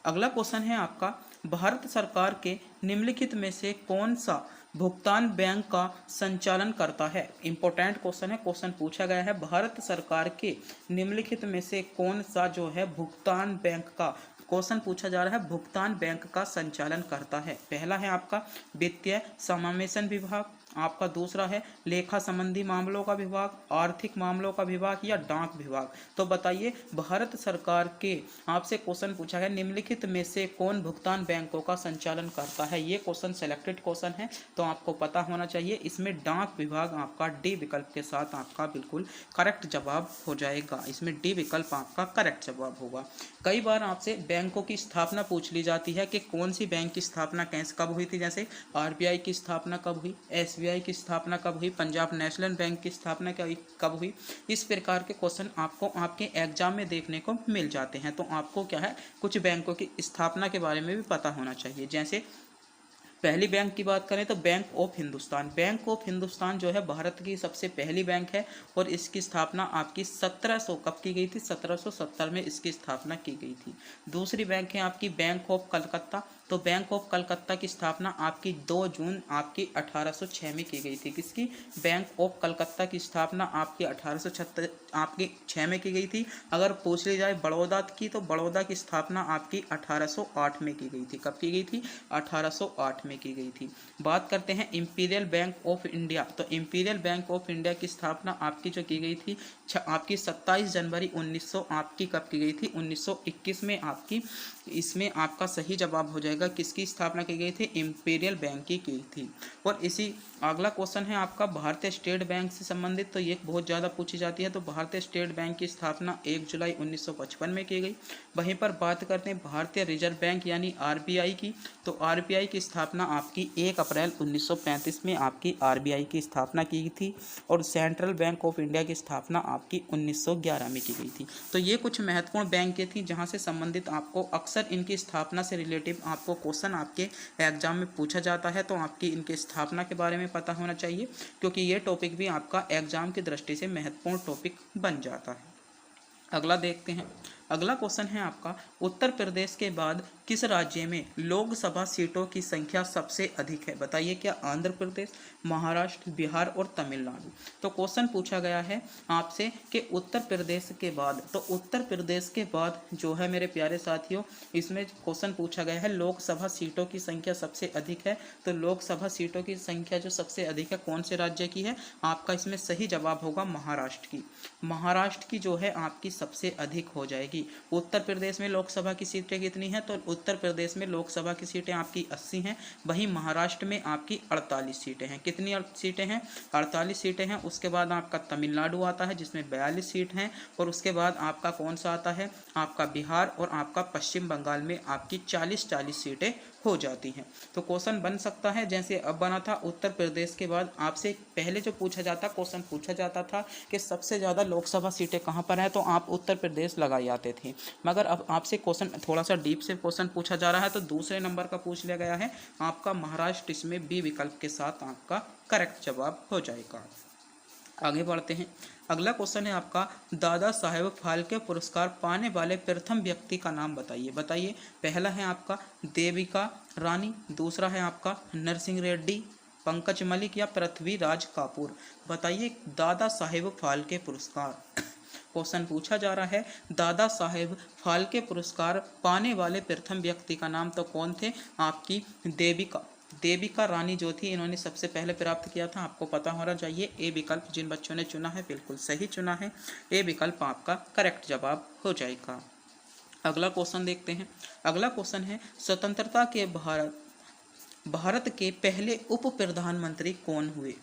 अगला क्वेश्चन है आपका, भारत सरकार के निम्नलिखित में से कौन सा भुगतान बैंक का संचालन करता है। इंपॉर्टेंट क्वेश्चन है, क्वेश्चन पूछा गया है भारत सरकार के निम्नलिखित में से कौन सा जो है भुगतान बैंक का, क्वेश्चन पूछा जा रहा है भुगतान बैंक का संचालन करता है। पहला है आपका वित्तीय समावेशन विभाग, आपका दूसरा है लेखा संबंधी मामलों का विभाग, आर्थिक मामलों का विभाग या डाक विभाग। तो बताइए भारत सरकार के आपसे क्वेश्चन पूछा है निम्नलिखित में से कौन भुगतान बैंकों का संचालन करता है। ये क्वेश्चन सेलेक्टेड क्वेश्चन है तो आपको पता होना चाहिए। इसमें डाक विभाग आपका डी विकल्प के साथ आपका बिल्कुल करेक्ट जवाब हो जाएगा। इसमें डी विकल्प आपका करेक्ट जवाब होगा। कई बार आपसे बैंकों की स्थापना पूछ ली जाती है कि कौन सी बैंक की स्थापना कैसे कब हुई थी, जैसे आरबीआई की स्थापना कब हुई, एसबीआई की स्थापना कब हुई, पंजाब नेशनल बैंक की स्थापना कब हुई। इस प्रकार के क्वेश्चन आपको आपके एग्जाम में देखने को मिल जाते हैं। तो आपको क्या है कुछ बैंकों की स्थापना के बारे में भी पता होना चाहिए। जैसे पहली बैंक की बात करें तो bank of Hindustan, bank of Hindustan जो है भारत की सबसे पहली बैंक है और इसकी स्थापना आपकी 1700 कब की गई थी, 1770 में इसकी स्थापना की गई थी। दूसरी बैंक है आपकी बैंक ऑफ कलकत्ता, तो बैंक ऑफ कलकत्ता की स्थापना आपकी 2 जून आपकी 1806 में की गई थी। किसकी, बैंक ऑफ कलकत्ता की स्थापना आपकी 1806 में की गई थी। अगर पूछ ली जाए बड़ौदा की, तो बड़ौदा की स्थापना आपकी 1808 में की गई थी। कब की गई थी, 1808 में की गई थी। बात करते हैं इंपीरियल बैंक ऑफ इंडिया, तो इंपीरियल बैंक ऑफ इंडिया की स्थापना आपकी जो की गई थी आपकी 27 जनवरी 1900 आपकी कब की गई थी, 1921 में आपकी। इसमें आपका सही जवाब हो जाएगा किसकी स्थापना की गई थी, इंपीरियल बैंक की थी। और इसी अगला क्वेश्चन है आपका भारतीय स्टेट बैंक से संबंधित, तो ये बहुत ज़्यादा पूछी जाती है। तो भारतीय स्टेट बैंक की स्थापना 1 जुलाई 1955 में की गई। वहीं पर बात करते हैं भारतीय रिजर्व बैंक यानी आरबीआई की, तो आरबीआई की स्थापना आपकी 1 अप्रैल 1935 में आपकी आरबीआई की स्थापना की थी। और सेंट्रल बैंक ऑफ इंडिया की स्थापना आपकी 1911 में की गई थी। तो ये कुछ महत्वपूर्ण बैंकें थी जहां से संबंधित आपको अक्सर इनकी स्थापना से रिलेटिव आपको क्वेश्चन आपके एग्जाम में पूछा जाता है। तो आपकी इनके स्थापना के बारे में पता होना चाहिए, क्योंकि ये टॉपिक भी आपका एग्जाम की दृष्टि से महत्वपूर्ण टॉपिक बन जाता है। अगला देखते हैं। अगला क्वेश्चन है आपका, उत्तर प्रदेश के बाद किस राज्य में लोकसभा सीटों की संख्या सबसे अधिक है। बताइए क्या आंध्र प्रदेश, महाराष्ट्र, बिहार और तमिलनाडु। तो क्वेश्चन पूछा गया है आपसे कि उत्तर प्रदेश के बाद, तो उत्तर प्रदेश के बाद जो है मेरे प्यारे साथियों, इसमें क्वेश्चन पूछा गया है लोकसभा सीटों की संख्या सबसे अधिक है। तो लोकसभा सीटों की संख्या जो सबसे अधिक है कौन से राज्य की है, आपका इसमें सही जवाब होगा महाराष्ट्र की। महाराष्ट्र की जो है आपकी सबसे अधिक हो जाएगी। उत्तर प्रदेश में लोकसभा की सीटें कितनी हैं, तो उत्तर प्रदेश में लोकसभा की सीटें आपकी 80 हैं। वहीं महाराष्ट्र में आपकी 48 सीटें हैं। कितनी सीटें हैं, 48 सीटें हैं। उसके बाद आपका तमिलनाडु आता है जिसमें 42 सीट हैं। और उसके बाद आपका कौन सा आता है, आपका बिहार और आपका पश्चिम बंगाल में आपकी 40-40 सीटें हो जाती हैं। तो क्वेश्चन बन सकता है जैसे अब बना था उत्तर प्रदेश के बाद। आपसे पहले जो पूछा जाता क्वेश्चन पूछा जाता था कि सबसे ज़्यादा लोकसभा सीटें कहाँ पर हैं, तो आप उत्तर प्रदेश लगाई जाते थे। मगर अब आपसे क्वेश्चन थोड़ा सा डीप से क्वेश्चन पूछा जा रहा है, तो दूसरे नंबर का पूछ लिया गया है आपका महाराष्ट्र। इसमें बी विकल्प के साथ आपका करेक्ट जवाब हो जाएगा। आगे बढ़ते हैं। अगला क्वेश्चन है आपका, दादा साहेब फाल्के पुरस्कार पाने वाले प्रथम व्यक्ति का नाम बताइए। बताइए पहला है आपका देविका रानी, दूसरा है आपका नरसिंह रेड्डी, पंकज मलिक या पृथ्वीराज कपूर। बताइए दादा साहेब फाल्के पुरस्कार क्वेश्चन पूछा जा रहा है, दादा साहेब फाल्के पुरस्कार पाने वाले प्रथम व्यक्ति का नाम तो कौन थे, आपकी देविका रानी जो थी इन्होंने सबसे पहले प्राप्त किया था। आपको पता होना चाहिए। ए विकल्प जिन बच्चों ने चुना है बिल्कुल सही चुना है। ए विकल्प आपका करेक्ट जवाब हो जाएगा। अगला क्वेश्चन देखते हैं। अगला क्वेश्चन है, स्वतंत्रता के भारत के पहले उप प्रधानमंत्री कौन हुए।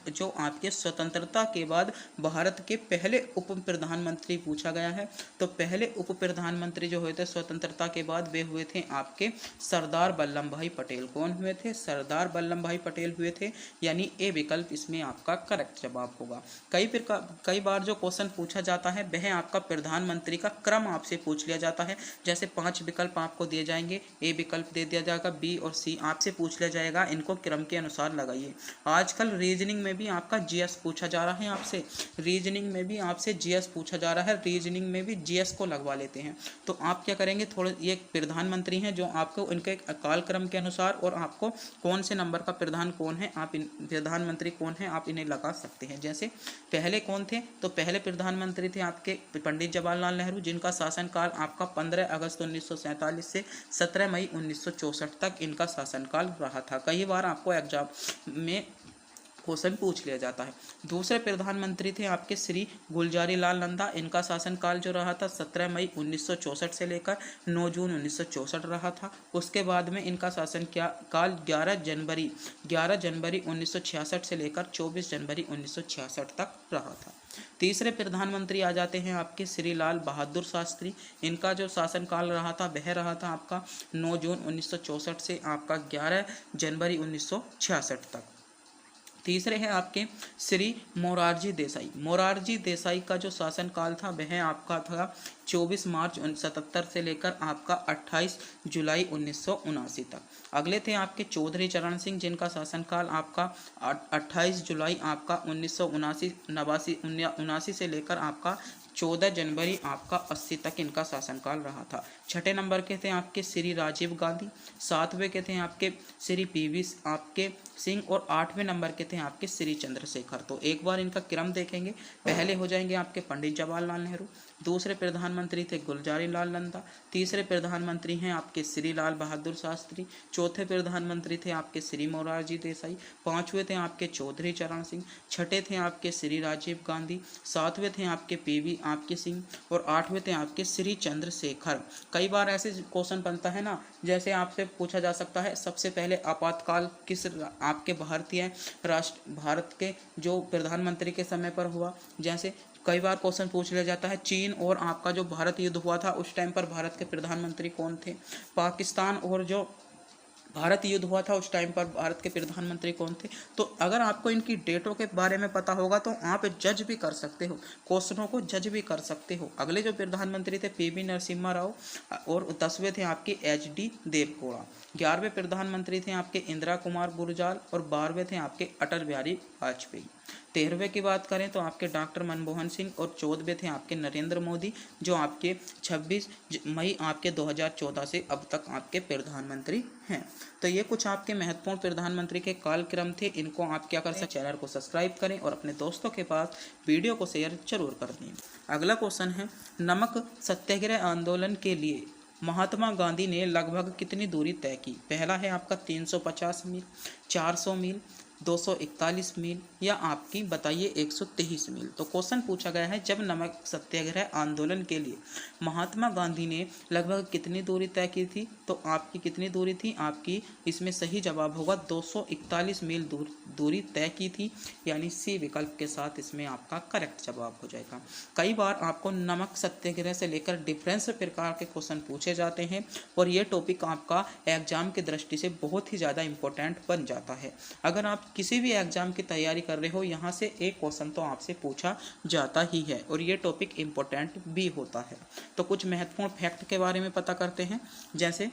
जो आपके स्वतंत्रता के बाद भारत के पहले उप प्रधानमंत्री पूछा गया है, तो पहले उप प्रधानमंत्री जो हुए थे स्वतंत्रता के बाद वे हुए थे आपके सरदार वल्लभ भाई पटेल। कौन हुए थे, सरदार वल्लभ भाई पटेल हुए थे। यानी ए विकल्प इसमें आपका करेक्ट जवाब होगा। कई बार जो क्वेश्चन पूछा जाता है वह आपका प्रधानमंत्री का क्रम आपसे पूछ लिया जाता है। जैसे 5 विकल्प आपको दिए जाएंगे, ए विकल्प दे दिया जाएगा, बी और सी आपसे पूछ लिया जाएगा, इनको क्रम के अनुसार लगाइए। आजकल रीजनिंग में भी आपका जीएस पूछा जा रहा है आपसे, रीजनिंग में भी आपसे जीएस पूछा जा रहा है, रीजनिंग में भी जीएस को लगवा लेते हैं। तो आप क्या करेंगे, थोड़े ये प्रधानमंत्री हैं जो आपको इनके कालक्रम के अनुसार और आपको कौन से नंबर का प्रधान कौन है, आप प्रधानमंत्री कौन है आप इन्हें लगा सकते हैं। जैसे पहले कौन थे, तो पहले प्रधानमंत्री थे आपके पंडित जवाहरलाल नेहरू, जिनका शासनकाल आपका 15 अगस्त 1947 से 17 मई 1964 तक इनका शासनकाल रहा था। कई बार आपको एग्जाम में क्वेश्चन पूछ लिया जाता है। दूसरे प्रधानमंत्री थे आपके श्री गुलजारी लाल नंदा, इनका शासनकाल जो रहा था 17 मई 1964 से लेकर 9 जून 1964 रहा था। उसके बाद में इनका शासन काल 11 जनवरी 1966 से लेकर 24 जनवरी 1966 तक रहा था। तीसरे प्रधानमंत्री आ जाते हैं आपके श्री लाल बहादुर शास्त्री, इनका जो शासनकाल रहा था वह रहा था आपका 9 जून 1964 से आपका 11 जनवरी 1966 तक। तीसरे हैं आपके श्री मोरारजी देसाई, मोरारजी देसाई का जो शासनकाल था वह आपका था 24 मार्च 1977 से लेकर आपका 28 जुलाई 1979 तक। अगले थे आपके चौधरी चरण सिंह, जिनका शासनकाल आपका 28 जुलाई आपका 1979 से लेकर आपका 14 जनवरी आपका 80 तक इनका शासनकाल रहा था। छठे नंबर के थे आपके श्री राजीव गांधी, सातवें के थे आपके श्री पीवी आपके सिंह और आठवें नंबर के थे आपके श्री चंद्रशेखर। तो एक बार इनका क्रम देखेंगे। पहले हो जाएंगे आपके पंडित जवाहरलाल नेहरू, दूसरे प्रधानमंत्री थे गुलजारी लाल नंदा, तीसरे प्रधानमंत्री हैं आपके श्री लाल बहादुर शास्त्री, चौथे प्रधानमंत्री थे आपके श्री मोरारजी देसाई, पांचवें थे आपके चौधरी चरण सिंह, छठे थे आपके श्री राजीव गांधी, सातवें थे आपके पीवी आपके सिंह और आठवें थे आपके श्री चंद्रशेखर। कई बार ऐसे क्वेश्चन बनता है ना, जैसे आपसे पूछा जा सकता है सबसे पहले आपातकाल किस आपके भारत के जो प्रधानमंत्री के समय पर हुआ। जैसे कई बार क्वेश्चन पूछ लिया जाता है चीन और आपका जो भारत युद्ध हुआ था उस टाइम पर भारत के प्रधानमंत्री कौन थे, पाकिस्तान और जो भारत युद्ध हुआ था उस टाइम पर भारत के प्रधानमंत्री कौन थे। तो अगर आपको इनकी डेटों के बारे में पता होगा तो आप जज भी कर सकते हो, क्वेश्चनों को जज भी कर सकते हो। अगले जो प्रधानमंत्री थे पीवी नरसिम्हा राव और 10वें थे आपके एचडी देवगौड़ा, 11वें प्रधानमंत्री थे आपके इंदिरा कुमार गुरजाल और 12वें थे आपके अटल बिहारी वाजपेयी। 13वें की बात करें तो आपके डॉक्टर मनमोहन सिंह और 14वें थे आपके नरेंद्र मोदी, जो आपके 26 मई आपके 2014 से अब तक आपके प्रधानमंत्री हैं। तो ये कुछ आपके महत्वपूर्ण प्रधानमंत्री के कालक्रम थे। इनको आप क्या कर सकते, चैनल को सब्सक्राइब करें और अपने दोस्तों के पास वीडियो को शेयर जरूर कर दें। अगला क्वेश्चन है, नमक सत्याग्रह आंदोलन के लिए महात्मा गांधी ने लगभग कितनी दूरी तय की। पहला है आपका 350 मील, 400 मील, 241 मील या आपकी बताइए 123 मील। तो क्वेश्चन पूछा गया है जब नमक सत्याग्रह आंदोलन के लिए महात्मा गांधी ने लगभग कितनी दूरी तय की थी, तो आपकी कितनी दूरी थी, आपकी इसमें सही जवाब होगा 241 मील दूरी तय की थी, यानी सी विकल्प के साथ इसमें आपका करेक्ट जवाब हो जाएगा। कई बार आपको नमक सत्याग्रह से लेकर डिफरेंस प्रकार के क्वेश्चन पूछे जाते हैं और ये टॉपिक आपका एग्जाम की दृष्टि से बहुत ही ज़्यादा इंपॉर्टेंट बन जाता है। अगर आप किसी भी एग्जाम की तैयारी कर रहे हो यहाँ से एक क्वेश्चन तो आपसे पूछा जाता ही है और ये टॉपिक इम्पोर्टेंट भी होता है। तो कुछ महत्वपूर्ण फैक्ट के बारे में पता करते हैं। जैसे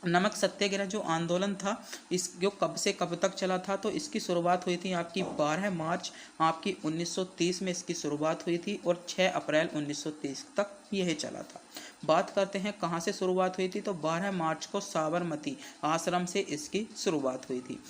नमक सत्याग्रह जो आंदोलन था इस जो कब से कब तक चला था, तो इसकी शुरुआत हुई थी आपकी 12 मार्च आपकी 1930 में इसकी शुरुआत हुई थी और 6 अप्रैल 1930 तक यह चला था। बात करते हैं कहाँ से शुरुआत हुई थी, तो 12 मार्च को साबरमती आश्रम से इसकी शुरुआत हुई थी।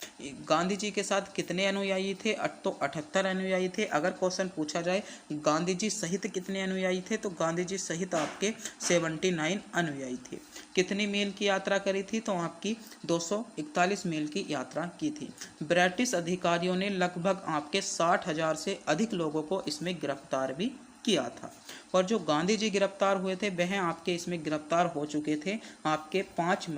गांधी जी के साथ कितने अनुयायी थे, तो 78 अनुयायी थे। अगर क्वेश्चन पूछा जाए गांधी जी सहित कितने अनुयायी थे, तो गांधी जी सहित आपके 79 अनुयायी थे। कितनी मील की यात्रा करी थी, तो आपकी 241 मील की यात्रा की थी। ब्रिटिश अधिकारियों ने लगभग आपके 60,000 से अधिक लोगों को इसमें गिरफ्तार भी किया था और जो गांधी जी गिरफ्तार हुए थे वह आपके इसमें गिरफ्तार हो चुके थे आपके 5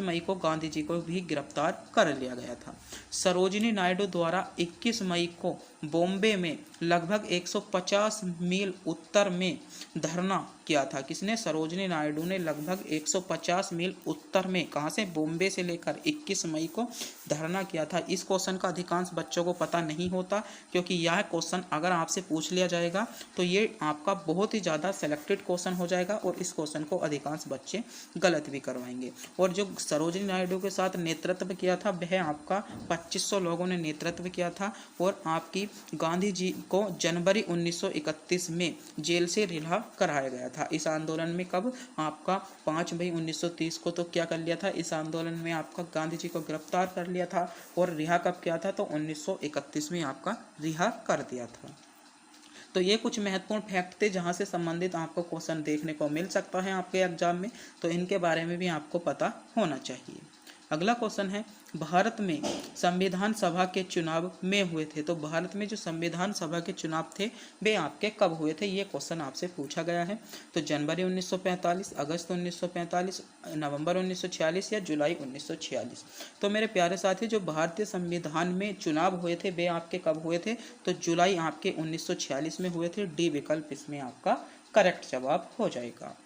मई को गांधी जी को भी गिरफ्तार कर लिया गया था। सरोजिनी नायडू द्वारा 21 मई को बॉम्बे में लगभग 150 मील उत्तर में धरना किया था। किसने, सरोजिनी नायडू ने लगभग 150 मील उत्तर में, कहाँ से, बॉम्बे से लेकर 21 मई को धरना किया था। इस क्वेश्चन का अधिकांश बच्चों को पता नहीं होता क्योंकि यह क्वेश्चन अगर आपसे पूछ लिया जाएगा तो ये आपका बहुत ही ज़्यादा सेलेक्टेड क्वेश्चन हो जाएगा और इस क्वेश्चन को अधिकांश बच्चे गलत भी करवाएंगे। और जो सरोजिनी नायडू के साथ नेतृत्व किया था वह आपका 2500 लोगों ने नेतृत्व किया था और आपकी गांधी जी को जनवरी 1931 में जेल से रिहा कराया गया था। इस आंदोलन में कब आपका 5 मई 1930 को तो क्या कर लिया था, इस आंदोलन में आपका गांधी जी को गिरफ्तार कर लिया था और रिहा कब किया था, तो 1931 में आपका रिहा कर दिया था। तो ये कुछ महत्वपूर्ण फैक्ट थे जहाँ से संबंधित आपको क्वेश्चन देखने को मिल सकता है आपके एग्जाम में, तो इनके बारे में भी आपको पता होना चाहिए। अगला क्वेश्चन है, भारत में संविधान सभा के चुनाव में हुए थे, तो भारत में जो संविधान सभा के चुनाव थे वे आपके कब हुए थे, ये क्वेश्चन आपसे पूछा गया है। तो जनवरी 1945, अगस्त 1945, नवंबर 1946 या जुलाई 1946। तो मेरे प्यारे साथी, जो भारतीय संविधान में चुनाव हुए थे वे आपके कब हुए थे, तो जुलाई आपके 1946 में हुए थे। डी विकल्प इसमें आपका करेक्ट जवाब हो जाएगा।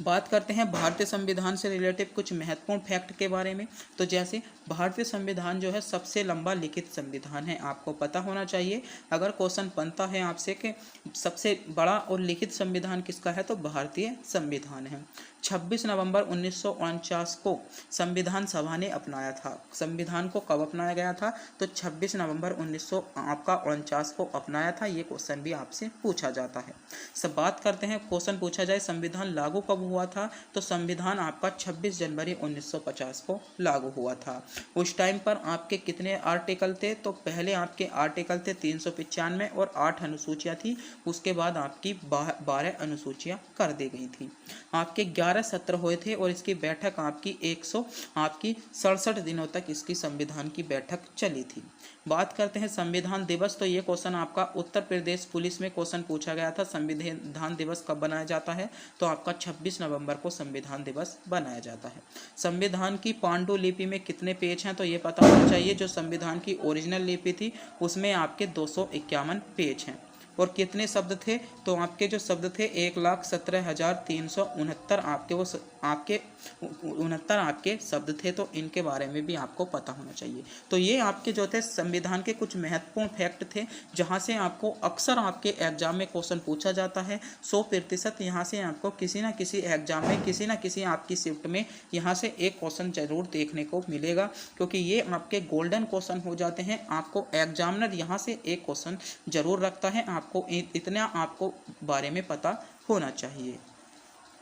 बात करते हैं भारतीय संविधान से रिलेटेड कुछ महत्वपूर्ण फैक्ट के बारे में। तो जैसे भारतीय संविधान जो है सबसे लंबा लिखित संविधान है, आपको पता होना चाहिए। अगर क्वेश्चन बनता है आपसे कि सबसे बड़ा और लिखित संविधान किसका है, तो भारतीय संविधान है। 26 नवंबर 1949 को संविधान सभा ने अपनाया था। संविधान को कब अपनाया गया था, तो 26 नवंबर 1949 को अपनाया था। ये क्वेश्चन भी आपसे पूछा जाता है। सब बात करते हैं, क्वेश्चन पूछा जाए संविधान लागू कब हुआ था, तो संविधान आपका 26 जनवरी 1950 को लागू हुआ था। उस टाइम पर आपके कितने आर्टिकल थे, तो पहले आपके आर्टिकल थे 395 और 8 अनुसूचियाँ थी। उसके बाद आपकी 12 अनुसूचियाँ कर दी गई थी। आपके 11 सत्र हुए थे और इसकी बैठक आपकी 167 दिनों तक इसकी संविधान की बैठक चली थी। बात करते हैं संविधान दिवस, तो ये क्वेश्चन आपका उत्तर प्रदेश पुलिस में क्वेश्चन पूछा गया था। संविधान दिवस कब बनाया जाता है, तो आपका 26 नवंबर को संविधान दिवस बनाया जाता है। संविधान की पांडुलिपि में कितने पेज हैं, तो ये पता होना चाहिए। जो संविधान की ओरिजिनल लिपि थी उसमें आपके 251 पेज हैं। और कितने शब्द थे, तो आपके जो शब्द थे 1,17,369 आपके 69 आपके शब्द थे। तो इनके बारे में भी आपको पता होना चाहिए। तो ये आपके जो थे संविधान के कुछ महत्वपूर्ण फैक्ट थे जहाँ से आपको अक्सर आपके एग्जाम में क्वेश्चन पूछा जाता है। 100% यहाँ से आपको किसी ना किसी एग्जाम में किसी ना किसी आपकी शिफ्ट में यहाँ से एक क्वेश्चन जरूर देखने को मिलेगा, क्योंकि ये आपके गोल्डन क्वेश्चन हो जाते हैं। आपको एग्जामिनर यहाँ से एक क्वेश्चन जरूर रखता है, आपको इतना आपको बारे में पता होना चाहिए।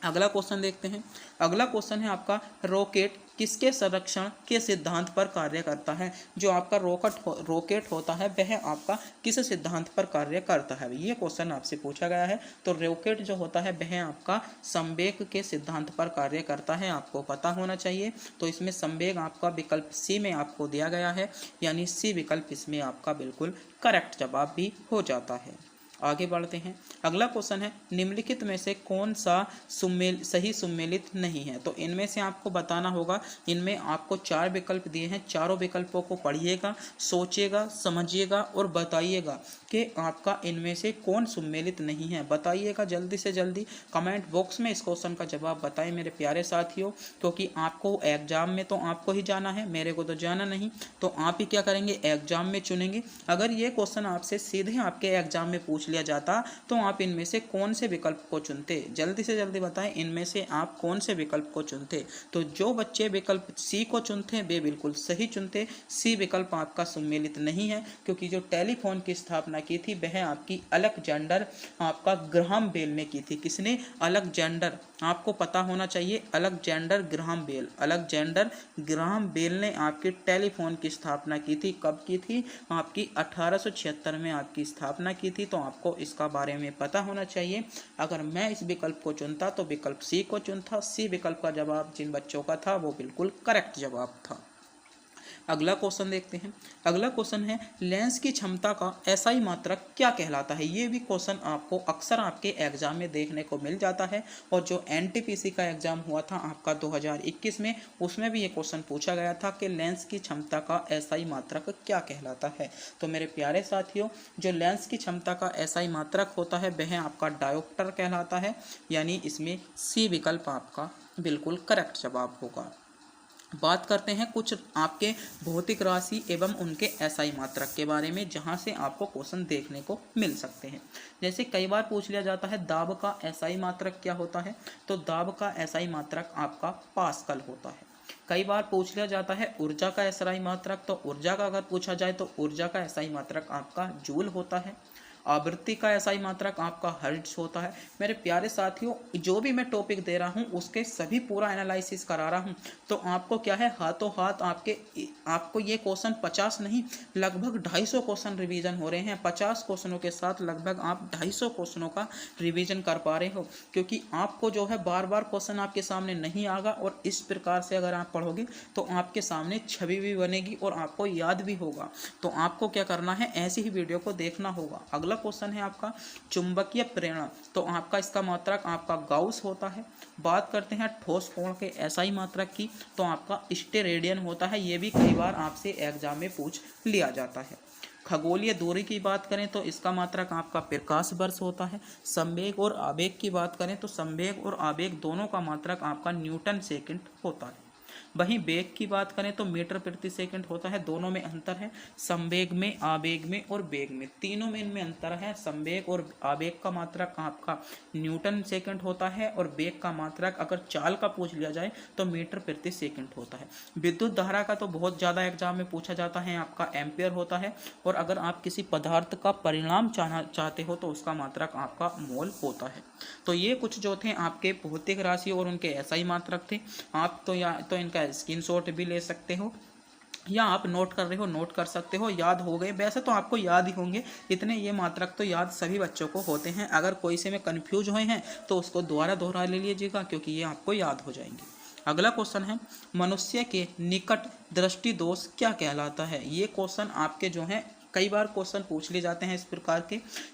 अगला क्वेश्चन देखते हैं। अगला क्वेश्चन है आपका, रॉकेट किसके संरक्षण के सिद्धांत पर कार्य करता है। जो आपका रॉकेट होता है वह आपका किस सिद्धांत पर कार्य करता है, ये क्वेश्चन आपसे पूछा गया है। तो रॉकेट जो होता है वह आपका संवेग के सिद्धांत पर कार्य करता है, आपको पता होना चाहिए। तो इसमें संवेग आपका विकल्प सी में आपको दिया गया है, यानी सी विकल्प इसमें आपका बिल्कुल करेक्ट जवाब भी हो जाता है। आगे बढ़ते हैं। अगला क्वेश्चन है, निम्नलिखित में से कौन सा सही सुमेलित नहीं है। तो इनमें से आपको बताना होगा। इनमें आपको 4 विकल्प दिए हैं, चारों विकल्पों को पढ़िएगा, सोचिएगा, समझिएगा और बताइएगा कि आपका इनमें से कौन सुमेलित नहीं है। बताइएगा जल्दी से जल्दी, कमेंट बॉक्स में इस क्वेश्चन का जवाब बताएं मेरे प्यारे साथियों, क्योंकि आपको एग्जाम में तो आपको ही जाना है, मेरे को तो जाना नहीं। तो आप ही क्या करेंगे, एग्जाम में चुनेंगे। अगर ये क्वेश्चन आपसे सीधे आपके एग्जाम में पूछ लिया जाता तो आप इनमें से कौन से विकल्प को चुनते, जल्दी से जल्दी बताएं, इनमें से आप कौन से विकल्प को चुनते। तो जो बच्चे विकल्प सी को चुनते हैं वे बिल्कुल सही चुनते। सी विकल्प आपका सम्मिलित नहीं है, क्योंकि जो टेलीफोन की स्थापना की थी वह आपकी अलेक्जेंडर आपका ग्राहम बेल ने की थी। किसने, अलेक्जेंडर, आपको पता होना चाहिए, Alexander Graham Bell. Alexander Graham Bell ने आपके टेलीफोन की स्थापना की थी। कब की थी, आपकी 1876 में आपकी स्थापना की थी। तो आपको इसका बारे में पता होना चाहिए। अगर मैं इस विकल्प को चुनता तो विकल्प सी को चुनता। सी विकल्प का जवाब जिन बच्चों का था वो बिल्कुल करेक्ट जवाब था। अगला क्वेश्चन देखते हैं। अगला क्वेश्चन है, लेंस की क्षमता का एसआई मात्रक क्या कहलाता है। ये भी क्वेश्चन आपको अक्सर आपके एग्जाम में देखने को मिल जाता है। और जो एनटीपीसी का एग्जाम हुआ था आपका 2021 में, उसमें भी ये क्वेश्चन पूछा गया था कि लेंस की क्षमता का एसआई मात्रक क्या कहलाता है। तो मेरे प्यारे साथियों, जो लेंस की क्षमता का एसआई मात्रक होता है वह आपका डायोप्टर कहलाता है, यानी इसमें सी विकल्प आपका बिल्कुल करेक्ट जवाब होगा। बात करते हैं कुछ आपके भौतिक राशि एवं उनके एसआई मात्रक के बारे में, जहां से आपको क्वेश्चन देखने को मिल सकते हैं। जैसे कई बार पूछ लिया जाता है दाब का एसआई मात्रक क्या होता है, तो दाब का एसआई मात्रक आपका पास्कल होता है। कई बार पूछ लिया जाता है ऊर्जा का एसआई मात्रक, तो ऊर्जा का अगर पूछा जाए तो ऊर्जा का एसआई मात्रक आपका जूल होता है। आवृत्ति का एसआई मात्रक आपका हर्ट्ज होता है। मेरे प्यारे साथियों, जो भी मैं टॉपिक दे रहा हूँ उसके सभी पूरा एनालिसिस करा रहा हूँ, तो आपको क्या है हाथों हाथ आपको ये क्वेश्चन 50 नहीं लगभग 250 क्वेश्चन रिवीजन हो रहे हैं। 50 क्वेश्चनों के साथ लगभग आप 250 क्वेश्चनों का रिवीजन कर पा रहे हो, क्योंकि आपको जो है बार बार क्वेश्चन आपके सामने नहीं आएगा, और इस प्रकार से अगर आप पढ़ोगे तो आपके सामने छवि भी बनेगी और आपको याद भी होगा। तो आपको क्या करना है, ऐसी ही वीडियो को देखना होगा। अगला क्वेश्चन है आपका चुंबकीय प्रेरण, तो आपका इसका मात्रक आपका गाउस होता है। बात करते हैं ठोस कोण के एसआई मात्रक की, तो आपका स्टेरेडियन होता है। ये भी कई बार आपसे एग्जाम में पूछ लिया जाता है। खगोलीय दूरी की बात करें तो इसका मात्रक आपका प्रकाश वर्ष होता है। संवेग और आवेग की बात करें तो संवेग और आवेग दोनों का मात्रक आपका न्यूटन सेकंड होता है। वहीं वेग की बात करें तो मीटर प्रति सेकंड होता है। दोनों में अंतर है, संवेग में, आवेग में और वेग में, तीनों में इनमें अंतर है। संवेग और आवेग का मात्रक आपका न्यूटन सेकंड होता है, और वेग का मात्रक अगर चाल का पूछ लिया जाए तो मीटर प्रति सेकंड होता है। विद्युत धारा का तो बहुत ज़्यादा एग्जाम में पूछा जाता है, आपका एम्पियर होता है। और अगर आप किसी पदार्थ का परिणाम चाहते हो तो उसका मात्रक आपका मोल होता है। तो ये कुछ जो थे आपके भौतिक राशि और उनके एसआई मात्रक थे। आप तो इनका स्क्रीनशॉट भी ले सकते हो, या आप नोट कर रहे हो नोट कर सकते हो। याद हो गए, वैसे तो आपको याद ही होंगे इतने, ये मात्रक तो याद सभी बच्चों को होते हैं। अगर कोई से में कन्फ्यूज हुए हैं तो उसको दोबारा दोहरा ले लीजिएगा, क्योंकि ये आपको याद हो जाएंगे। अगला क्वेश्चन है मनुष्य के निकट दृष्टि दोष क्या कहलाता है। ये क्वेश्चन आपके जो है कई बार क्वेश्चन पूछ लिए जाते हैं इस प्रकार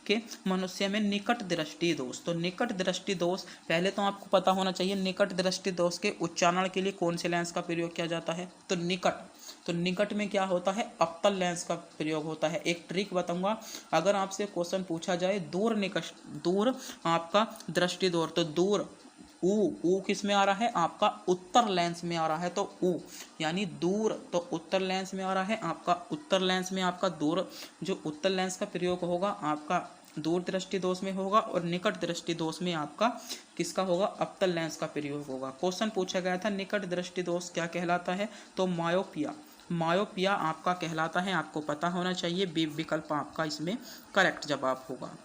के मनुष्य में निकट दृष्टि दोष। तो निकट दृष्टि दोष पहले तो आपको पता होना चाहिए, निकट दृष्टि दोष के उच्चारण के लिए कौन से लेंस का प्रयोग किया जाता है, तो निकट में क्या होता है, अवतल लेंस का प्रयोग होता है। एक ट्रिक बताऊंगा, अगर आपसे क्वेश्चन पूछा जाए दूर आपका दृष्टि दोष, तो दूर ऊ किस में आ रहा है, आपका उत्तर लेंस में आ रहा है, तो ऊ यानी दूर तो उत्तर लेंस में आ रहा है, आपका उत्तर लेंस में आपका दूर, जो उत्तर लेंस का प्रयोग होगा आपका दूर दृष्टि दोष में होगा, और निकट दृष्टि दोष में आपका किसका होगा, अवतल लेंस का प्रयोग होगा। क्वेश्चन पूछा गया था निकट दृष्टि दोष क्या कहलाता है, तो मायोपिया आपका कहलाता है, आपको पता होना चाहिए। बी विकल्प आपका इसमें करेक्ट जवाब होगा।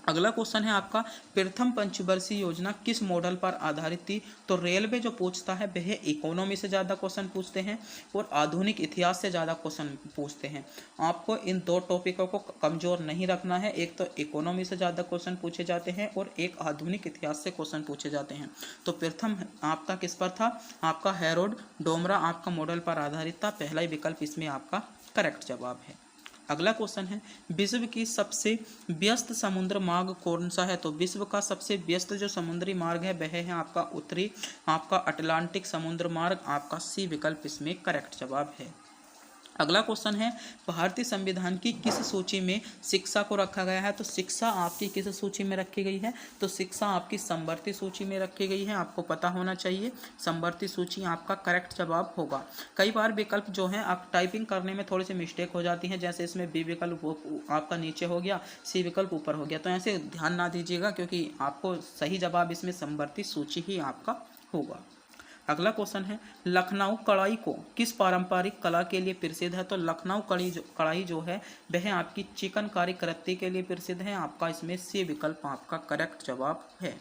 अगला क्वेश्चन है आपका प्रथम पंचवर्षीय योजना किस मॉडल पर आधारित थी। तो रेलवे जो पूछता है वह इकोनॉमी से ज़्यादा क्वेश्चन पूछते हैं और आधुनिक इतिहास से ज़्यादा क्वेश्चन पूछते हैं। आपको इन दो टॉपिकों को कमज़ोर नहीं रखना है, एक तो इकोनॉमी से ज़्यादा क्वेश्चन पूछे जाते हैं और एक आधुनिक इतिहास से क्वेश्चन पूछे जाते हैं। तो प्रथम आपका किस पर था, आपका हेरोड डोमरा आपका मॉडल पर आधारित था। पहला ही विकल्प इसमें आपका करेक्ट जवाब है। अगला क्वेश्चन है विश्व की सबसे व्यस्त समुद्र मार्ग कौन सा है। तो विश्व का सबसे व्यस्त जो समुद्री मार्ग है वह है आपका उत्तरी आपका अटलांटिक समुद्र मार्ग, आपका सी विकल्प इसमें करेक्ट जवाब है। अगला क्वेश्चन है भारतीय संविधान की किस सूची में शिक्षा को रखा गया है। तो शिक्षा आपकी किस सूची में रखी गई है, तो शिक्षा आपकी समवर्ती सूची में रखी गई है, आपको पता होना चाहिए। समवर्ती सूची आपका करेक्ट जवाब होगा। कई बार विकल्प जो है आप टाइपिंग करने में थोड़ी सी मिस्टेक हो जाती है, जैसे इसमें बी विकल्प आपका नीचे हो गया, सी विकल्प ऊपर हो गया, तो ऐसे ध्यान ना दीजिएगा, क्योंकि आपको सही जवाब इसमें समवर्ती सूची ही आपका होगा। अगला क्वेश्चन है लखनऊ कढ़ाई को किस पारंपरिक कला के लिए प्रसिद्ध है। तो लखनऊ कढ़ाई जो है वह आपकी चिकनकारी कृत्य के लिए प्रसिद्ध है, आपका इसमें सी विकल्प आपका करेक्ट जवाब है।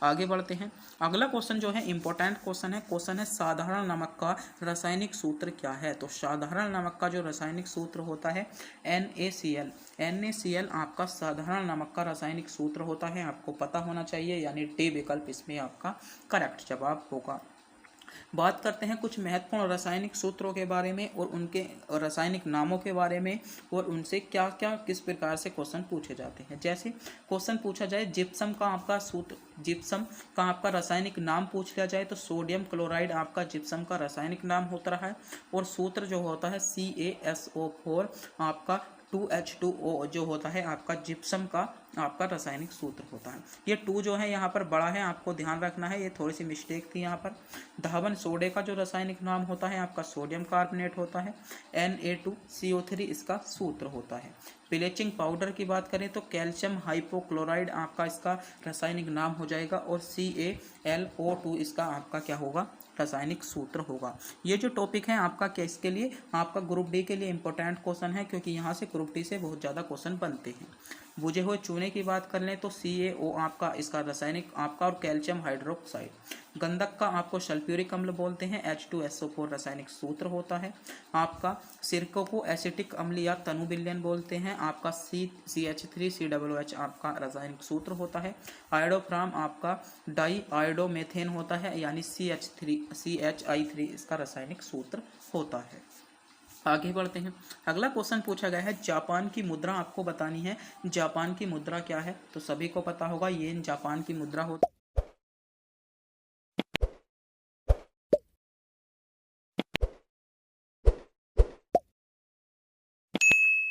आगे बढ़ते हैं। अगला क्वेश्चन जो है इंपॉर्टेंट क्वेश्चन है साधारण नमक का रासायनिक सूत्र क्या है। तो साधारण नमक का जो रासायनिक सूत्र होता है NaCl आपका साधारण नमक का रासायनिक सूत्र होता है, आपको पता होना चाहिए, यानी डी विकल्प इसमें आपका करेक्ट जवाब होगा। बात करते हैं कुछ महत्वपूर्ण रासायनिक सूत्रों के बारे में और उनके रासायनिक नामों के बारे में, और उनसे क्या क्या किस प्रकार से क्वेश्चन पूछे जाते हैं। जैसे क्वेश्चन पूछा जाए जिप्सम का आपका सूत्र, जिप्सम का आपका रासायनिक नाम पूछ लिया जाए तो सोडियम क्लोराइड आपका जिप्सम का रासायनिक नाम होता रहा है, और सूत्र जो होता है CaSO4 आपका 2H2O जो होता है आपका जिप्सम का आपका रासायनिक सूत्र होता है। ये 2 जो है यहाँ पर बड़ा है, आपको ध्यान रखना है, ये थोड़ी सी मिस्टेक थी यहाँ पर। धावन सोडे का जो रासायनिक नाम होता है आपका सोडियम कार्बोनेट होता है। Na2CO3 इसका सूत्र होता है। ब्लीचिंग पाउडर की बात करें तो कैल्शियम हाइपोक्लोराइड आपका इसका रासायनिक नाम हो जाएगा और CaLO2 इसका आपका क्या होगा, रासायनिक सूत्र होगा। ये जो टॉपिक है आपका क्या इसके लिए, आपका ग्रुप डी के लिए इंपॉर्टेंट क्वेश्चन है, क्योंकि यहाँ से ग्रुप डी से बहुत ज़्यादा क्वेश्चन बनते हैं। बुझे हुए चूने की बात कर लें तो CaO आपका इसका रासायनिक आपका और कैल्शियम हाइड्रोक्साइड। गंधक का आपको सल्फ्यूरिक अम्ल बोलते हैं, H2SO4 रासायनिक सूत्र होता है। आपका सिरकों को एसिटिक अम्ल या तनु विलयन बोलते हैं, आपका CH3COOH आपका रासायनिक सूत्र होता है। आयोडोफ्राम आपका डाई आयोडोमेथेन होता है, यानी CHI3 इसका रासायनिक सूत्र होता है। आगे बढ़ते हैं। अगला क्वेश्चन पूछा गया है, जापान की मुद्रा आपको बतानी है। जापान की मुद्रा क्या है, तो सभी को पता होगा येन जापान की मुद्रा होती है।